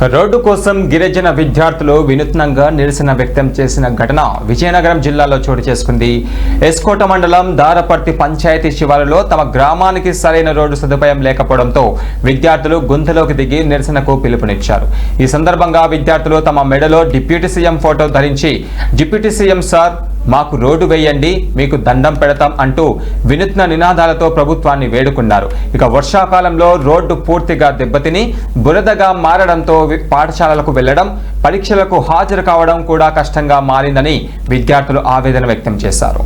Road కోసం గిరిజన విద్యార్థులు వినూత్నంగా నిరసన వ్యక్తం చేసిన ఘటన విజయనగరం జిల్లాలో చోటు చేసుకుంది. ఎస్కోట మండలం దారపర్తి పంచాయతీ శివారులో తమ గ్రామానికి సరైన రోడ్డు సదుపాయం లేకపోవడంతో విద్యార్థులు గుంతలోకి దిగి నిరసనకు పిలుపునిచ్చారు. ఈ సందర్భంగా విద్యార్థులు తమ మెడలో డిప్యూటీ సీఎం ఫోటో ధరించి డిప్యూటీ సీఎం సార్ మాకు రోడ్డు వేయండి, మీకు దండం పెడతాం అంటూ వినూత్న నినాదాలతో ప్రభుత్వాన్ని వేడుకున్నారు. ఇక వర్షాకాలంలో రోడ్డు పూర్తిగా దెబ్బతిని బురదగా మారడంతో పాఠశాలలకు వెళ్లడం, పరీక్షలకు హాజరు కావడం కూడా కష్టంగా మారిందని విద్యార్థులు ఆవేదన వ్యక్తం చేశారు.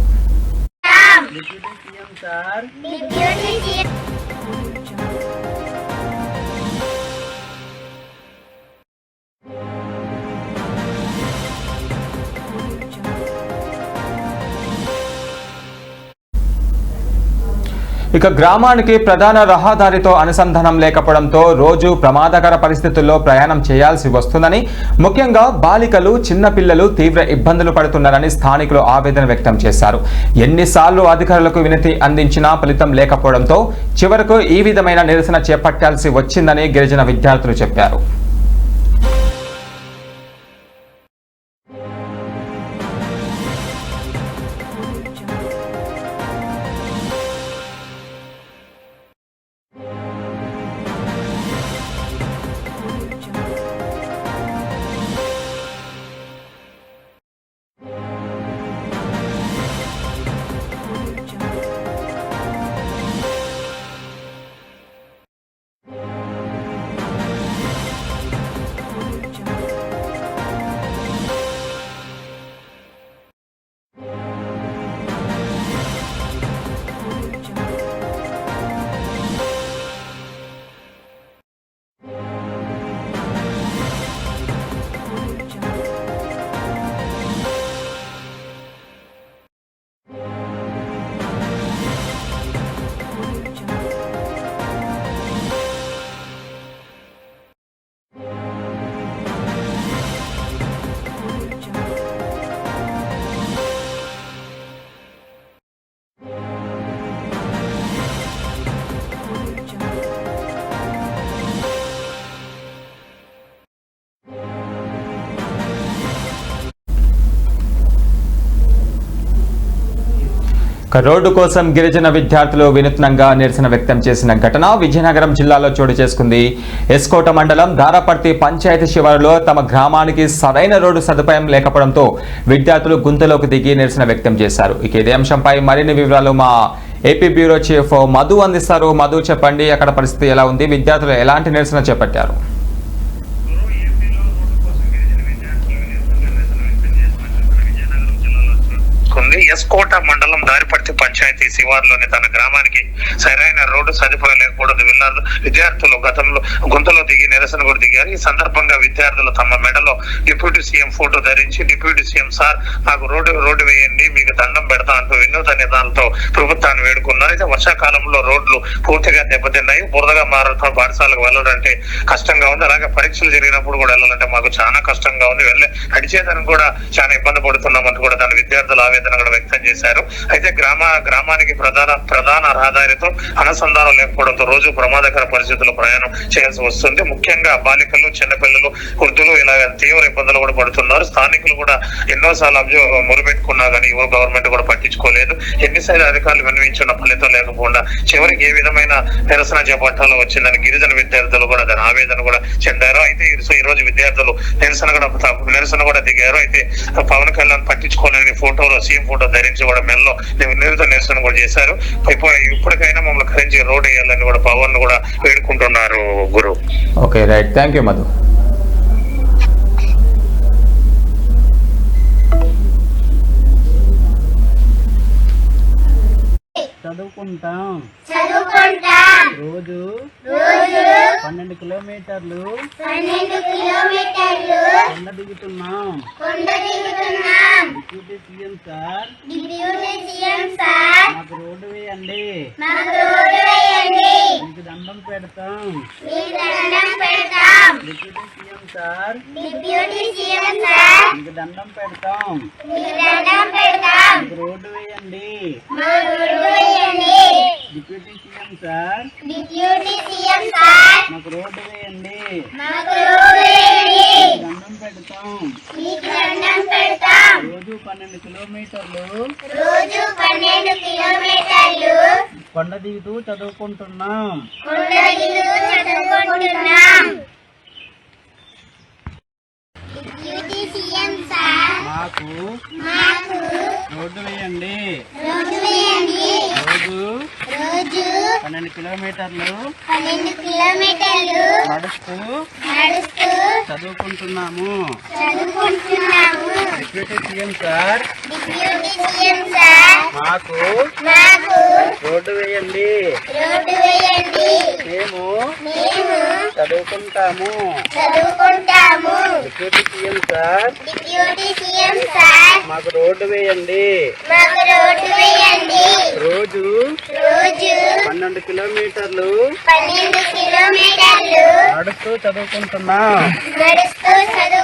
ఇక గ్రామానికి ప్రధాన రహదారితో అనుసంధానం లేకపోవడంతో రోజు ప్రమాదకర పరిస్థితుల్లో ప్రయాణం చేయాల్సి వస్తుందని, ముఖ్యంగా బాలికలు, చిన్నపిల్లలు తీవ్ర ఇబ్బందులు పడుతున్నారని స్థానికులు ఆవేదన వ్యక్తం చేశారు. ఎన్నిసార్లు అధికారులకు వినతి అందించినా ఫలితం లేకపోవడంతో చివరకు ఈ విధమైన నిరసన చేపట్టాల్సి వచ్చిందని గిరిజన విద్యార్థులు చెప్పారు. రోడ్డు కోసం గిరిజన విద్యార్థులు వినూత్నంగా నిరసన వ్యక్తం చేసిన ఘటన విజయనగరం జిల్లాలో చోటు చేసుకుంది. ఎస్కోట మండలం దారపర్తి పంచాయతీ శివారులో తమ గ్రామానికి సరైన రోడ్డు సదుపాయం లేకపోవడంతో విద్యార్థులు గుంతలోకి దిగి నిరసన వ్యక్తం చేశారు. ఇక ఇదే అంశంపై మరిన్ని వివరాలు మా ఏపీ బ్యూరో చీఫ్ మధు అందిస్తారు. మధు, చెప్పండి, అక్కడ పరిస్థితి ఎలా ఉంది? విద్యార్థులు ఎలాంటి నిరసన చేపట్టారు? ఎస్కోట మండలం దారిపర్తి పంచాయతీ శివారులోని తన గ్రామానికి సరైన రోడ్డు సదుపాయం లేకపోవడం విద్యార్థులు గతంలో గుంతలో దిగి నిరసన కూడా దిగారు. ఈ సందర్భంగా విద్యార్థులు తమ మెడలో డిప్యూటీ సీఎం ఫోటో ధరించి డిప్యూటీ సీఎం సార్ మాకు రోడ్డు వేయండి, మీకు దండం పెడతా అంటూ వినూత్న నిదానాలతో ప్రభుత్వాన్ని వేడుకున్నారు. అయితే వర్షాకాలంలో రోడ్లు పూర్తిగా దెబ్బతిన్నాయి, బురదగా మారడం, పాఠశాలకు వెళ్ళాలంటే కష్టంగా ఉంది. అలాగే పరీక్షలు జరిగినప్పుడు కూడా వెళ్ళాలంటే మాకు చాలా కష్టంగా ఉంది, నడిచేదానికి కూడా చాలా ఇబ్బంది పడుతున్నామంటూ కూడా దాని విద్యార్థులు ఆవేదన కూడా వ్యక్తం చేశారు. అయితే గ్రామానికి ప్రధాన రహదారితో అనుసంధానం లేకపోవడంతో రోజు ప్రమాదకర పరిస్థితుల్లో ప్రయాణం చేయాల్సి వస్తుంది. ముఖ్యంగా బాలికలు, చిన్నపిల్లలు, వృద్ధులు ఇలా తీవ్ర ఇబ్బందులు కూడా పడుతున్నారు. స్థానికులు కూడా ఎన్నోసార్లు మొరుపెట్టుకున్నా కానీ ఎవరు గవర్నమెంట్ కూడా పట్టించుకోలేదు. ఎన్నిసార్లు అధికారులు వినియోగించిన ఫలితం లేకపోకుండా చివరికి ఏ విధమైన నిరసన చేపట్టాలో వచ్చిందని గిరిజన విద్యార్థులు కూడా దాని ఆవేదన కూడా చెందారు. అయితే ఈ రోజు విద్యార్థులు నిరసన కూడా దిగారు. అయితే పవన్ కళ్యాణ్ పట్టించుకోలేని ఫోటోలో సీఎం ఫోటో ధరించి కూడా మెల్లో నిరసన కూడా చేశారు. ఇప్పటికైనా మమ్మల్ని కరించి రోడ్ వేయాలని కూడా పవన్ కూడా వేడుకుంటున్నారు. గురు, okay, right, thank you Madhu. చదువుకుంటాం రోజు 12 కిలోమీటర్లు కొండ దిగుతున్నాం. డిప్యూటీ సీఎం సార్ మాకు రోడ్డు వేయండి, మీకు దండం పెడతాం. డిప్యూటీ సీఎం సార్ మీకు దండం పెడతాం, మీకు రోడ్డు వేయండి. డిప్యూటీ సీఎం సార్ మాకు రోడ్డు వేయండి దండం పెడతాం రోజు 12 కిలోమీటర్లు కొండ దిగుతూ చదువుకుంటున్నాం మాకు రోడ్డు వేయండి రోజు 12 కిలోమీటర్లు నడుస్తూ చదువుకుంటున్నాము డిప్యూటీ సీఎం సార్ మాకు రోడ్డు వేయండి మేము చదువుకుంటాము డిప్యూటీ సీఎం సార్ మాకు రోడ్డు వేయండి రోజు 12 కిలోమీటర్లు నడుస్తూ చదువుకుంటున్నాం